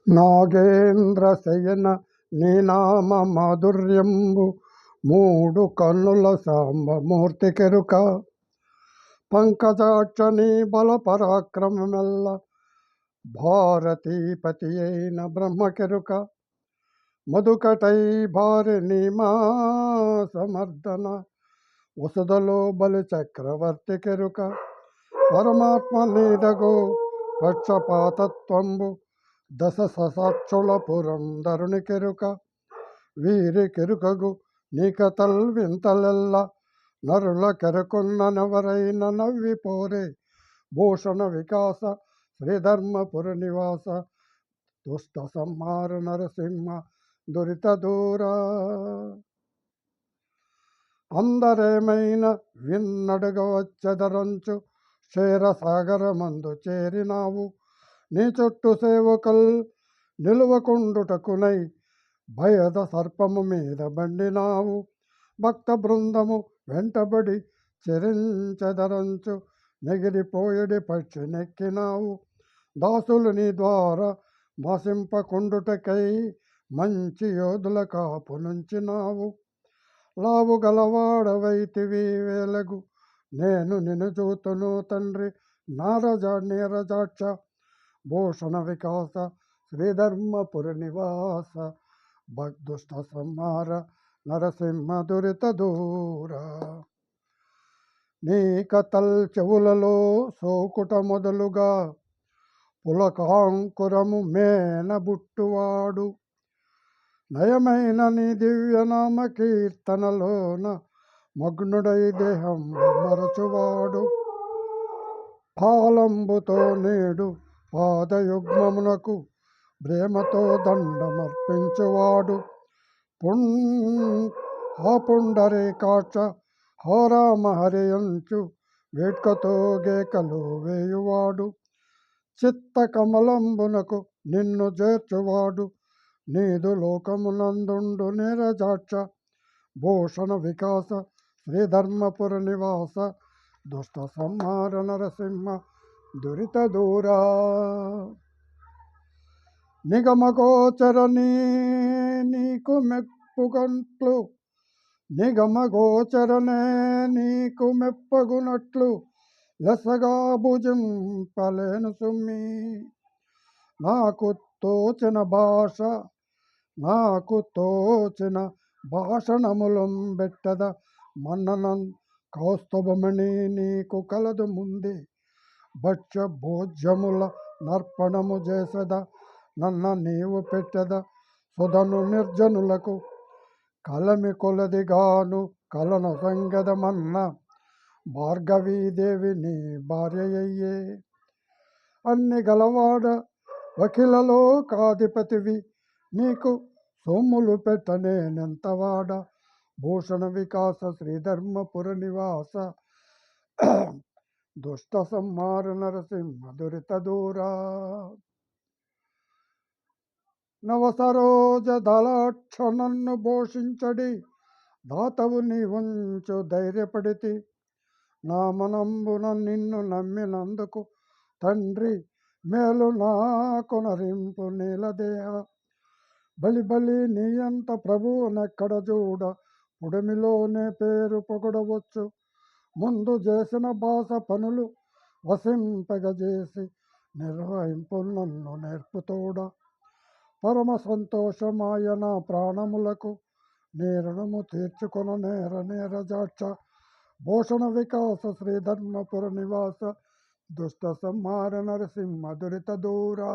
నాగేంద్ర శయన నీనామ మాధుర్యంబు మూడు కన్నుల సాంబమూర్తి కెరుక పంకజాక్ష నీ బల పరాక్రమమెల్ల భారతీపతి అయిన బ్రహ్మకెరుక మధుకటై భారి నీమా సమర్థన వసుదలో బలి చక్రవర్తి కెరుక పరమాత్మ నీదగో పక్షపాతత్వంబు దశ ససాక్షుల పురంధరుని కెరుక వీరి కెరుకగు నీకతల్ వింతలెల్ల నరుల కెరకున్ననెవరైన నవ్విపోరే భూషణ వికాస శ్రీధర్మపుర నివాస దుష్ట సంహార నరసింహ దురిత దూరా అందరేమైన విన్నడగవచ్చదరంచు క్షీరసాగరమందు చేరినావు నీ చుట్టూ సేవకుల్ నిలువకుండుటకునై భయద సర్పము మీద బండినావు భక్త బృందము వెంటబడి చెరించదరంచు నెగిరిపోయడి పక్షి నెక్కినావు దాసులు నీ ద్వారా మాసింపకుండుటకై మంచి యోధుల కాపు నుంచినావు లావు గలవాడవైతివి వేలగు నేను నిన్ను చూతును తండ్రి నీరజాక్ష భూషణ వికాస శ్రీధర్మపుర నివాస దుష్ట సంహార నరసింహ దురిత దూర నీ కతల్ చెవులలో సోకుట మొదలుగా పులకాంకురము మేనబుట్టువాడు నయమైన నీ దివ్యనామ కీర్తనలోన మగ్నుడై దేహం మరచువాడు పాలంబుతో నేడు పాదయుగ్మమునకు ప్రేమతో దండమర్పించువాడు పుండరీకాక్ష హోరామ హరియంచు వేట్కతో గేకలు వేయువాడు చిత్త కమలంబునకు నిన్ను చేర్చువాడు నీదు లోకమునందుండు నీరజాక్ష భూషణ వికాస శ్రీధర్మపుర నివాస దుష్ట సంహార నరసింహ దురిత దూరా నిగమగోచరనీ నీకు మెప్పుగంట్లు నిగమగోచరనే నీకు మెప్పగునట్లు లెసగా భుజింపలేను సుమ్మి నాకు తోచిన భాషణములం బెట్టద మన్ననం కౌస్తభమణి నీకు కలదు ముందే భక్ష్య భోజ్యముల నర్పణము చేసద నన్న నీవు పెట్టెద సుధను నిర్జనులకు కలమి కొలదిగాను కలను సంగదమన్న భార్గవీదేవి నీ భార్యయ్యే అన్ని గలవాడ వకిలలో కాధిపతివి నీకు సొమ్ములు పెట్టనేనెంతవాడ భూషణ వికాస శ్రీధర్మపుర నివాస దుష్ట సంహార నరసింహ దురిత దూరా నవసరోజ దళాక్ష నన్ను భూషించడి దాతవు నీ ఉంచు ధైర్యపడితి నా మనంబున నిన్ను నమ్మినందుకు తండ్రి మేలు నాకు నరింపు నీలదేహ బలి నీయంత ప్రభువునెక్కడ చూడ పుడమిలోనే పేరు పొగడవచ్చు ముందు చేసిన భాష పనులు వసింపగజేసి నిర్వహింపు నన్ను నేర్పుతోడ పరమ సంతోషమాయన ప్రాణములకు నీ రుణము తీర్చుకొన నీరజాక్ష భూషణ వికాస శ్రీధర్మపుర నివాస దుష్ట సంహార నరసింహ దురిత దూరా